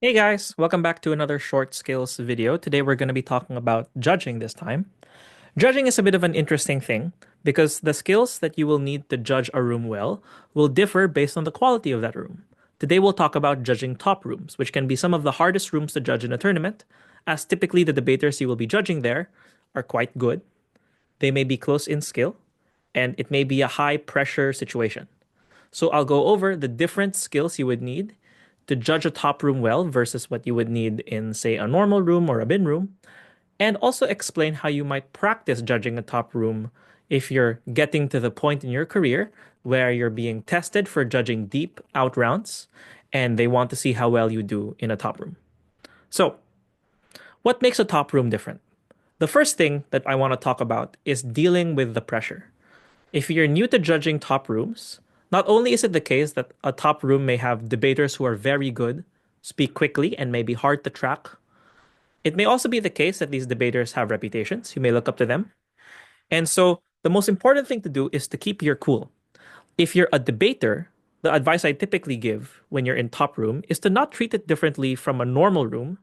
Hey guys, welcome back to another short skills video. Today we're going to be talking about judging this time. Judging is a bit of an interesting thing because the skills that you will need to judge a room well will differ based on the quality of that room. Today we'll talk about judging top rooms, which can be some of the hardest rooms to judge in a tournament, as typically the debaters you will be judging there are quite good. They may be close in skill, and it may be a high pressure situation. So I'll go over the different skills you would need to judge a top room well versus what you would need in, say, a normal room or a bin room, and also explain how you might practice judging a top room if you're getting to the point in your career where you're being tested for judging deep out rounds and they want to see how well you do in a top room. So, what makes a top room different? The first thing that I want to talk about is dealing with the pressure. If you're new to judging top rooms, not only is it the case that a top room may have debaters who are very good, speak quickly, and may be hard to track, it may also be the case that these debaters have reputations. You may look up to them. And so the most important thing to do is to keep your cool. If you're a debater, the advice I typically give when you're in top room is to not treat it differently from a normal room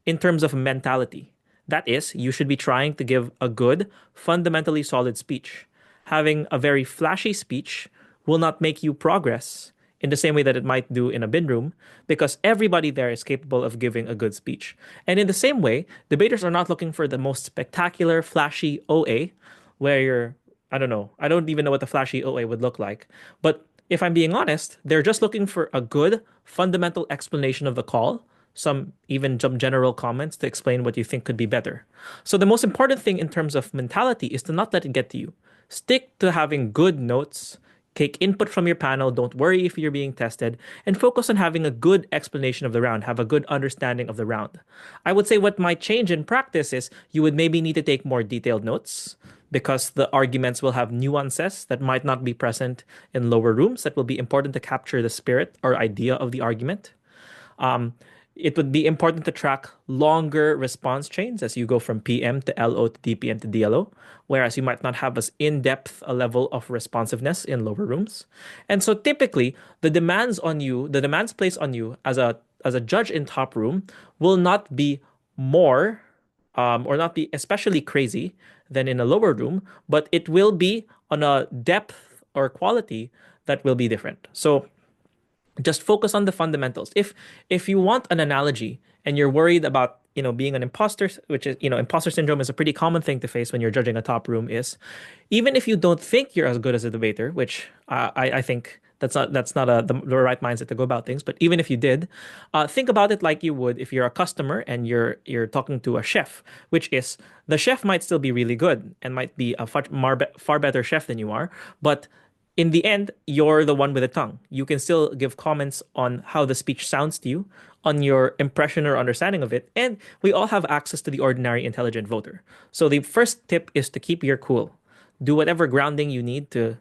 in terms of mentality. That is, you should be trying to give a good, fundamentally solid speech. Having a very flashy speech will not make you progress in the same way that it might do in a bin room because everybody there is capable of giving a good speech. And in the same way, debaters are not looking for the most spectacular, flashy OA where you're, I don't know, I don't even know what the flashy OA would look like. But if I'm being honest, they're just looking for a good, fundamental explanation of the call, some general comments to explain what you think could be better. So the most important thing in terms of mentality is to not let it get to you. Stick to having good notes, take input from your panel, don't worry if you're being tested, and focus on having a good explanation of the round, have a good understanding of the round. I would say what might change in practice is you would maybe need to take more detailed notes because the arguments will have nuances that might not be present in lower rooms that will be important to capture the spirit or idea of the argument. Um, it would be important to track longer response chains as you go from PM to LO to DPM to DLO, whereas you might not have as in-depth a level of responsiveness in lower rooms. And so typically the demands placed on you as a judge in top room will not be more or not be especially crazy than in a lower room, but it will be on a depth or quality that will be different. So just focus on the fundamentals. If you want an analogy and you're worried about being an imposter, which is imposter syndrome is a pretty common thing to face when you're judging a top room, is even if you don't think you're as good as a debater, which I think that's not the right mindset to go about things. But even if you did, think about it like you would if you're a customer and you're talking to a chef, which is the chef might still be really good and might be a far better chef than you are, but in the end, you're the one with the tongue. You can still give comments on how the speech sounds to you, on your impression or understanding of it, and we all have access to the ordinary intelligent voter. So the first tip is to keep your cool. Do whatever grounding you need to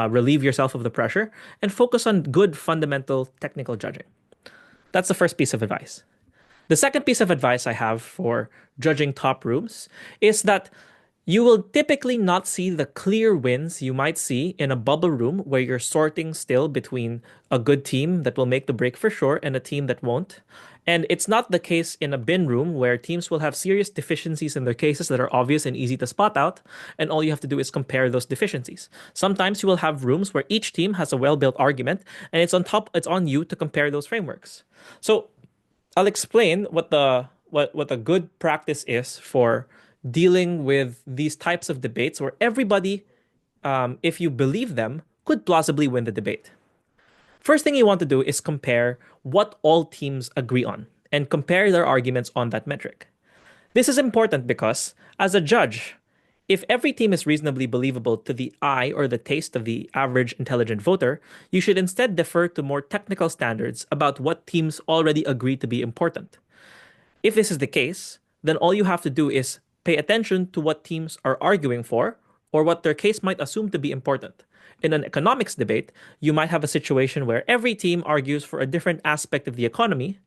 relieve yourself of the pressure and focus on good fundamental technical judging. That's the first piece of advice. The second piece of advice I have for judging top rooms is that you will typically not see the clear wins you might see in a bubble room where you're sorting still between a good team that will make the break for sure and a team that won't. And it's not the case in a bin room where teams will have serious deficiencies in their cases that are obvious and easy to spot out, and all you have to do is compare those deficiencies. Sometimes you will have rooms where each team has a well-built argument, and it's on you to compare those frameworks. So I'll explain what a good practice is for dealing with these types of debates where everybody, if you believe them, could plausibly win the debate. First thing you want to do is compare what all teams agree on and compare their arguments on that metric. This is important because, as a judge, if every team is reasonably believable to the eye or the taste of the average intelligent voter, you should instead defer to more technical standards about what teams already agree to be important. If this is the case, then all you have to do is pay attention to what teams are arguing for or what their case might assume to be important. In an economics debate, you might have a situation where every team argues for a different aspect of the economy,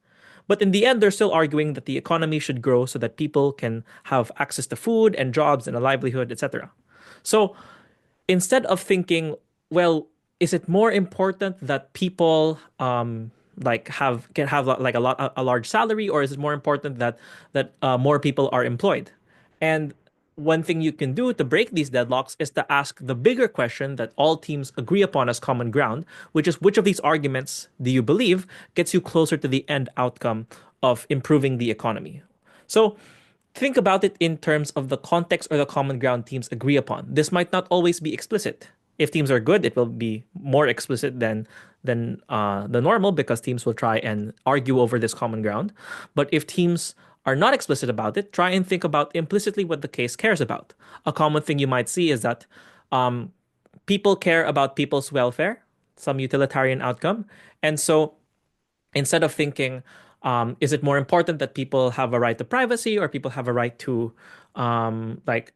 but in the end, they're still arguing that the economy should grow so that people can have access to food and jobs and a livelihood, etc. So instead of thinking, well, is it more important that people like have can have like a large salary, or is it more important that more people are employed? And one thing you can do to break these deadlocks is to ask the bigger question that all teams agree upon as common ground, which is which of these arguments do you believe gets you closer to the end outcome of improving the economy? So think about it in terms of the context or the common ground teams agree upon. This might not always be explicit. If teams are good, it will be more explicit than the normal because teams will try and argue over this common ground. But if teams are not explicit about it, try and think about implicitly what the case cares about. A common thing you might see is that um, people care about people's welfare, some utilitarian outcome, and so instead of thinking, is it more important that people have a right to privacy or people have a right to like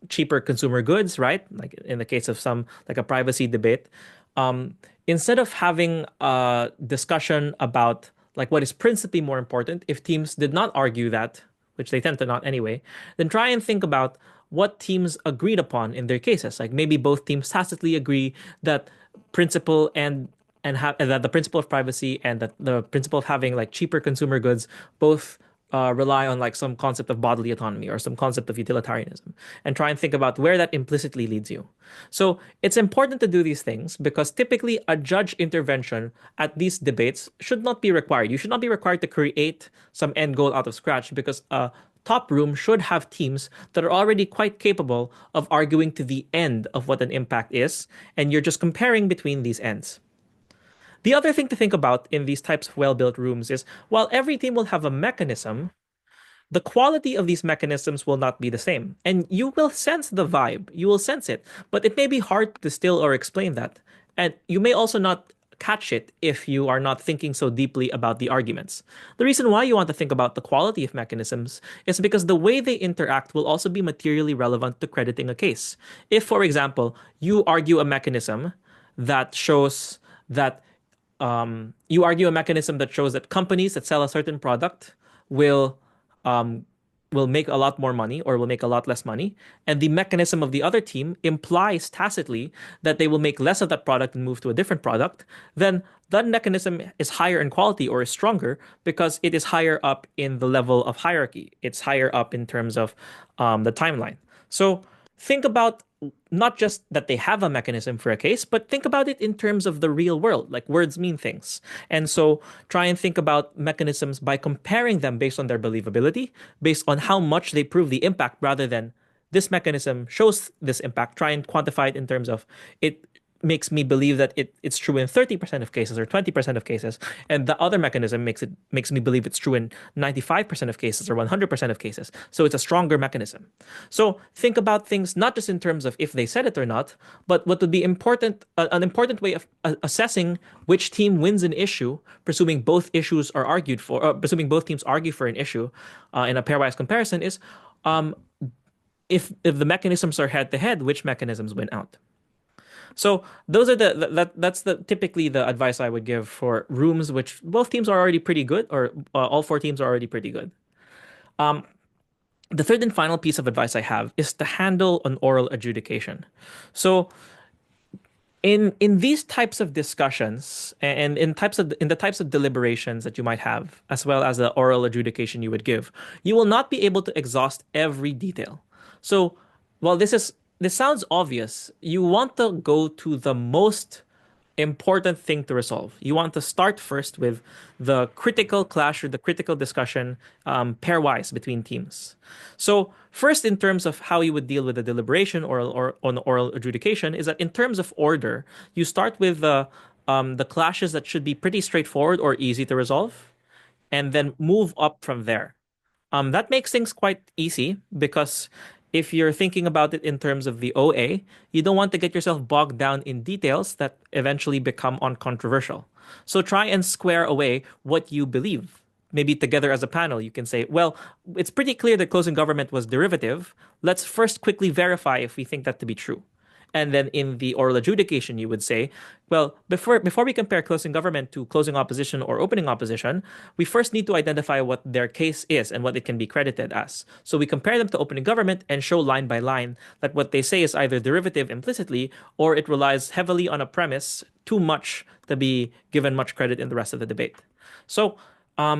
cheaper consumer goods, right? Like in the case of some like a privacy debate, um, instead of having a discussion about like what is principally more important, if teams did not argue that, which they tend to not anyway, then try and think about what teams agreed upon in their cases. Like maybe both teams tacitly agree that principle and that the principle of privacy and that the principle of having like cheaper consumer goods both rely on like some concept of bodily autonomy or some concept of utilitarianism, and try and think about where that implicitly leads you. So it's important to do these things because typically a judge intervention at these debates should not be required. You should not be required to create some end goal out of scratch because a top room should have teams that are already quite capable of arguing to the end of what an impact is, and you're just comparing between these ends. The other thing to think about in these types of well-built rooms is while every team will have a mechanism, the quality of these mechanisms will not be the same. And you will sense the vibe, you will sense it, but it may be hard to distill or explain that. And you may also not catch it if you are not thinking so deeply about the arguments. The reason why you want to think about the quality of mechanisms is because the way they interact will also be materially relevant to crediting a case. If, for example, you argue a mechanism that shows that you argue a mechanism that shows that companies that sell a certain product will um, will make a lot more money or will make a lot less money, and the mechanism of the other team implies tacitly that they will make less of that product and move to a different product, then that mechanism is higher in quality or is stronger because it is higher up in the level of hierarchy. It's higher up in terms of the timeline. So think about not just that they have a mechanism for a case, but think about it in terms of the real world. Like words mean things. And so try and think about mechanisms by comparing them based on their believability, based on how much they prove the impact rather than this mechanism shows this impact. Try and quantify it in terms of it makes me believe that it's true in 30% of cases or 20% of cases, and the other mechanism makes me believe it's true in 95% of cases or 100% of cases. So it's a stronger mechanism. So think about things not just in terms of if they said it or not, but what would be important an important way of assessing which team wins an issue, presuming both issues are argued for, presuming both teams argue for an issue in a pairwise comparison is um, if the mechanisms are head to head, which mechanisms win out. So those are that's the typically the advice I would give for rooms which both teams are already pretty good, or all four teams are already pretty good. Um, the third and final piece of advice I have is to handle an oral adjudication. So in these types of discussions and in the types of deliberations that you might have, as well as the oral adjudication you would give, you will not be able to exhaust every detail. So while this sounds obvious, you want to go to the most important thing to resolve. You want to start first with the critical clash or the critical discussion pairwise between teams. So first, in terms of how you would deal with the deliberation or on oral adjudication, is that in terms of order, you start with the clashes that should be pretty straightforward or easy to resolve, and then move up from there. That makes things quite easy because if you're thinking about it in terms of the OA, you don't want to get yourself bogged down in details that eventually become uncontroversial. So try and square away what you believe. Maybe together as a panel, you can say, well, it's pretty clear that closing government was derivative. Let's first quickly verify if we think that to be true. And then in the oral adjudication, you would say, well, before we compare closing government to closing opposition or opening opposition, we first need to identify what their case is and what it can be credited as. So we compare them to opening government and show line by line that what they say is either derivative implicitly or it relies heavily on a premise too much to be given much credit in the rest of the debate. So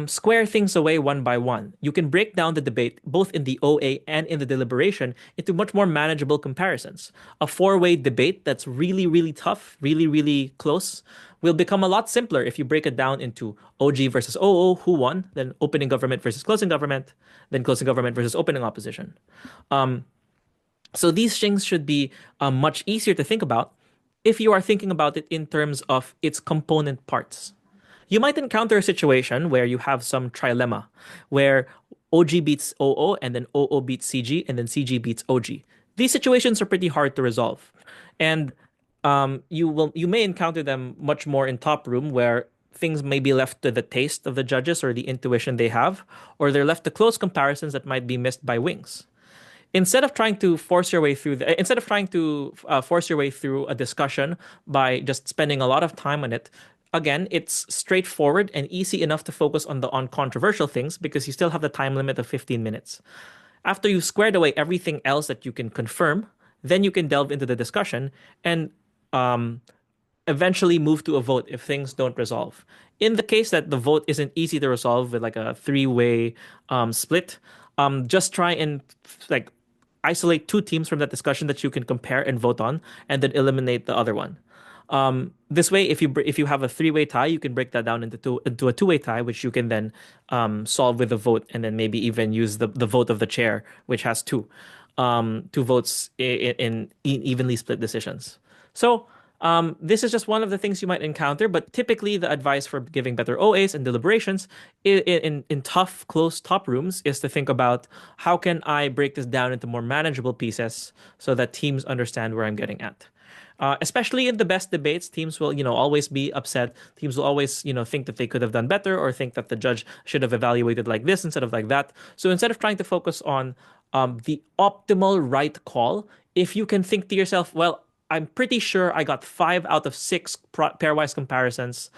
square things away one by one. You can break down the debate both in the OA and in the deliberation into much more manageable comparisons. A four-way debate that's really, really tough, really, really close, will become a lot simpler if you break it down into OG versus OO, who won, then opening government versus closing government, then closing government versus opening opposition. So these things should be much easier to think about if you are thinking about it in terms of its component parts. You might encounter a situation where you have some trilemma, where OG beats OO and then OO beats CG and then CG beats OG. These situations are pretty hard to resolve, and you may encounter them much more in top room where things may be left to the taste of the judges or the intuition they have, or they're left to close comparisons that might be missed by wings. Instead of trying to force your way through a discussion by just spending a lot of time on it, again, it's straightforward and easy enough to focus on the uncontroversial things because you still have the time limit of 15 minutes. After you've squared away everything else that you can confirm, then you can delve into the discussion and eventually move to a vote if things don't resolve. In the case that the vote isn't easy to resolve with like a three-way split, just try and like isolate two teams from that discussion that you can compare and vote on, and then eliminate the other one. This way, if you have a three-way tie, you can break that down into a two-way tie, which you can then solve with a vote, and then maybe even use the vote of the chair, which has two votes in evenly split decisions. So this is just one of the things you might encounter, but typically the advice for giving better OAs and deliberations in tough, close top rooms is to think about how can I break this down into more manageable pieces so that teams understand where I'm getting at. Especially in the best debates, teams will, always be upset. Teams will always, think that they could have done better or think that the judge should have evaluated like this instead of like that. So instead of trying to focus on the optimal right call, if you can think to yourself, well, I'm pretty sure I got 5 out of 6 pairwise comparisons,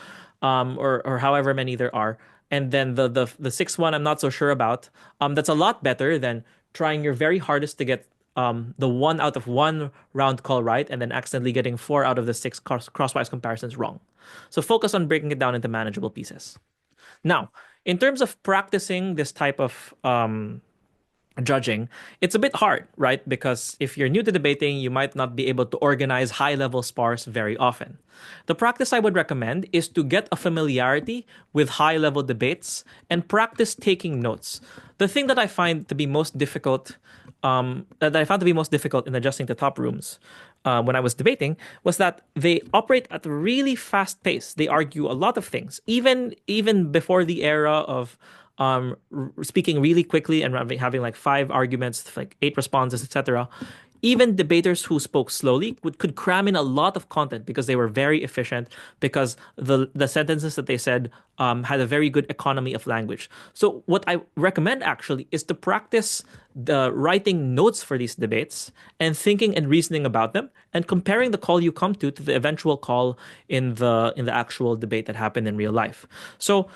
or however many there are, and then the sixth one I'm not so sure about. That's a lot better than trying your very hardest to get the 1 out of 1 round call right and then accidentally getting 4 out of the 6 crosswise comparisons wrong. So focus on breaking it down into manageable pieces. Now, in terms of practicing this type of judging, it's a bit hard, right? Because if you're new to debating, you might not be able to organize high-level spars very often. The practice I would recommend is to get a familiarity with high-level debates and practice taking notes. The thing that I find to be most difficult, that I found to be most difficult in adjusting to top rooms when I was debating, was that they operate at a really fast pace. They argue a lot of things, even before the era of speaking really quickly and having like 5 arguments, like 8 responses, etc. Even debaters who spoke slowly could cram in a lot of content because they were very efficient, because the sentences that they said had a very good economy of language. So what I recommend actually is to practice the writing notes for these debates and thinking and reasoning about them and comparing the call you come to the eventual call in the actual debate that happened in real life. So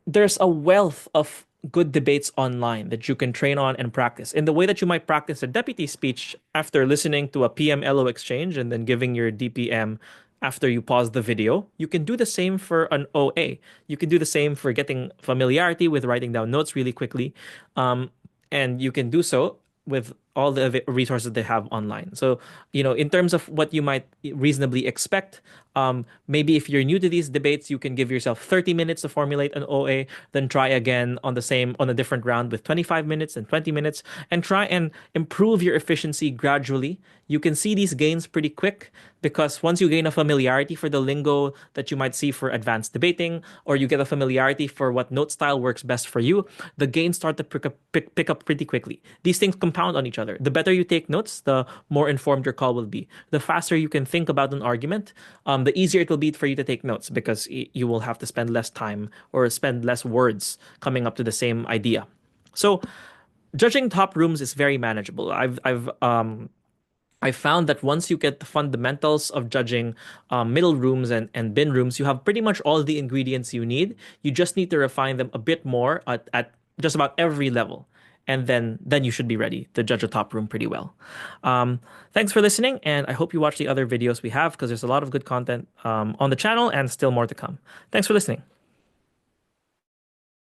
there's a wealth of good debates online that you can train on and practice. In the way that you might practice a deputy speech after listening to a PM-LO exchange and then giving your DPM after you pause the video, you can do the same for an OA. You can do the same for getting familiarity with writing down notes really quickly. And you can do so with all the resources they have online. So, in terms of what you might reasonably expect, maybe if you're new to these debates, you can give yourself 30 minutes to formulate an OA, then try again on a different round with 25 minutes and 20 minutes, and try and improve your efficiency gradually. You can see these gains pretty quick because once you gain a familiarity for the lingo that you might see for advanced debating, or you get a familiarity for what note style works best for you, the gains start to pick up pretty quickly. These things compound on each other. The better you take notes, the more informed your call will be. The faster you can think about an argument, the easier it will be for you to take notes because you will have to spend less time or spend less words coming up to the same idea. So judging top rooms is very manageable. I've I found that once you get the fundamentals of judging middle rooms and bin rooms, you have pretty much all the ingredients you need. You just need to refine them a bit more at just about every level. And then you should be ready to judge a top room pretty well. Um, Thanks for listening, and I hope you watch the other videos we have because there's a lot of good content on the channel and still more to come. Thanks for listening.